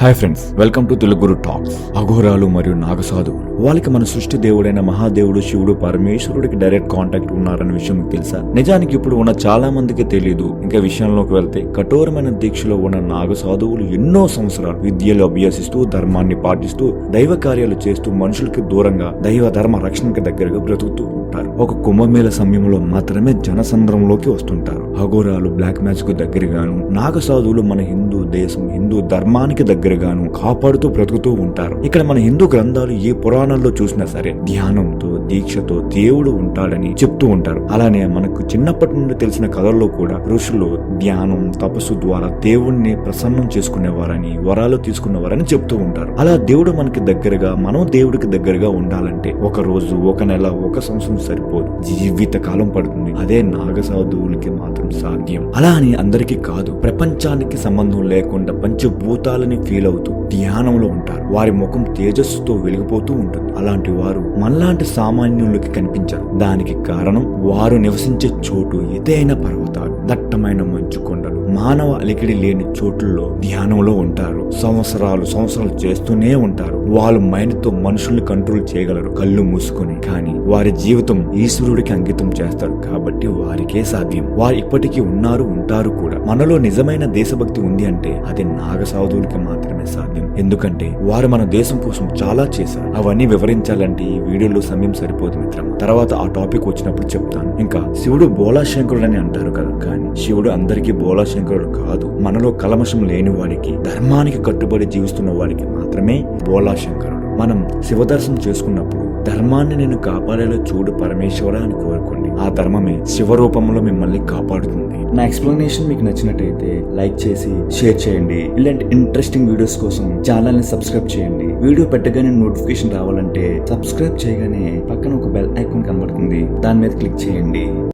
Hi friends, welcome to తెలుగురు talks. అఘోరాలు మరియు నాగసాధువులు వాళ్ళకి మన సృష్టి దేవుడైన మహాదేవుడు శివుడు పరమేశ్వరుడికి డైరెక్ట్ కాంటాక్ట్ ఉన్నారన్న విషయం మీకు తెలుసా? నిజానికి ఇప్పుడు ఉన్న చాలా మందికి తెలియదు. ఇంకా విషయంలోకి వెళ్తే కఠోరమైన దీక్షలో ఉన్న నాగసాధువులు ఎన్నో సంవత్సరాలు విద్యలు అభ్యసిస్తూ ధర్మాన్ని పాటిస్తూ దైవ కార్యాలు చేస్తూ మనుషులకి దూరంగా దైవ ధర్మ రక్షణకి దగ్గరగా బ్రతుకుతూ ఉంటారు. ఒక కుంభమేళ సమయంలో మాత్రమే జనసంద్రంలోకి వస్తుంటారు. అఘోరాలు బ్లాక్ మ్యాచ్ కు దగ్గరగాను, నాగసాధువులు మన హిందూ దేశం హిందూ ధర్మానికి దగ్గరగాను కాపాడుతూ బ్రతుకుతూ ఉంటారు. ఇక్కడ మన హిందూ గ్రంథాలు ఏ పురాణాల్లో చూసినా సరే ధ్యానంతో దీక్షతో దేవుడు ఉంటాడని చెప్తూ ఉంటారు. అలానే మనకు చిన్నప్పటి నుండి తెలిసిన కథల్లో కూడా ఋషులు ధ్యానం తపస్సు ద్వారా దేవుణ్ణి ప్రసన్నం చేసుకునేవారని వరాలు తీసుకునేవారని చెప్తూ ఉంటారు. అలా దేవుడు మనకి దగ్గరగా మనం దేవుడికి దగ్గరగా ఉండాలంటే ఒక రోజు ఒక నెల ఒక సంవత్సరం సరిపోదు, జీవిత కాలం పడుతుంది. అదే నాగసాధువులకి మాత్రం సాధ్యం. అలా అని అందరికీ కాదు, ప్రపంచానికి సంబంధం లేకుండా పంచభూతాలని ఫీల్ అవుతూ ధ్యానంలో ఉంటారు. వారి ముఖం తేజస్సుతో వెలిగిపోతూ ఉంటుంది. అలాంటి వారు మనలాంటి సామాన్యులకి కనిపించరు. దానికి కారణం వారు నివసించే చోటు ఎత్తైన పర్వతాలు, దట్టమైన మంచు కొండలు, మానవ అలికిడి లేని చోట్లలో ధ్యానంలో ఉంటారు. సంవత్సరాలు చేస్తూనే ఉంటారు. వాళ్ళు మైండ్ తో మనుషుల్ని కంట్రోల్ చేయగలరు కళ్ళు మూసుకొని. కానీ వారి జీవితం ఈశ్వరుడికి అంకితం చేస్తారు కాబట్టి వారికే సాధ్యం. వారు ఇప్పటికీ ఉన్నారు, ఉంటారు కూడా. మనలో నిజమైన దేశభక్తి ఉంది అంటే అది నాగసాధువులకి మాత్రమే సాధ్యం. ఎందుకంటే వారు మన దేశం కోసం చాలా చేశారు. అవన్నీ వివరించాలంటే ఈ వీడియోలో సమయం సరిపోదు మిత్రం. తర్వాత ఆ టాపిక్ వచ్చినప్పుడు చెప్తాను. ఇంకా శివుడు బోళాశంకరుడు అని అంటారు కదా, కానీ శివుడు అందరికీ బోళాశంకరుడు కాదు. మనలో కల్మషం లేని వాడికి, ధర్మానికి కట్టుబడి జీవిస్తున్న వాడికి మాత్రమే బోళాశంకరుడు. మనం శివదర్శనం చేసుకున్నప్పుడు ధర్మాన్ని నేను కాపాడేలా చూడు పరమేశ్వర అని కోరుకోండి. ఆ ధర్మమే శివరూపంలో మిమ్మల్ని కాపాడుతుంది. నా ఎక్స్ప్లెనేషన్ మీకు నచ్చినట్టయితే లైక్ చేసి షేర్ చేయండి. ఇలాంటి ఇంట్రెస్టింగ్ వీడియోస్ కోసం ఛానల్ ని సబ్స్క్రైబ్ చేయండి. వీడియో పెట్టగానే నోటిఫికేషన్ రావాలంటే సబ్స్క్రైబ్ చేయగానే పక్కన ఒక బెల్ ఐకాన్ కనబడుతుంది, దాని మీద క్లిక్ చేయండి.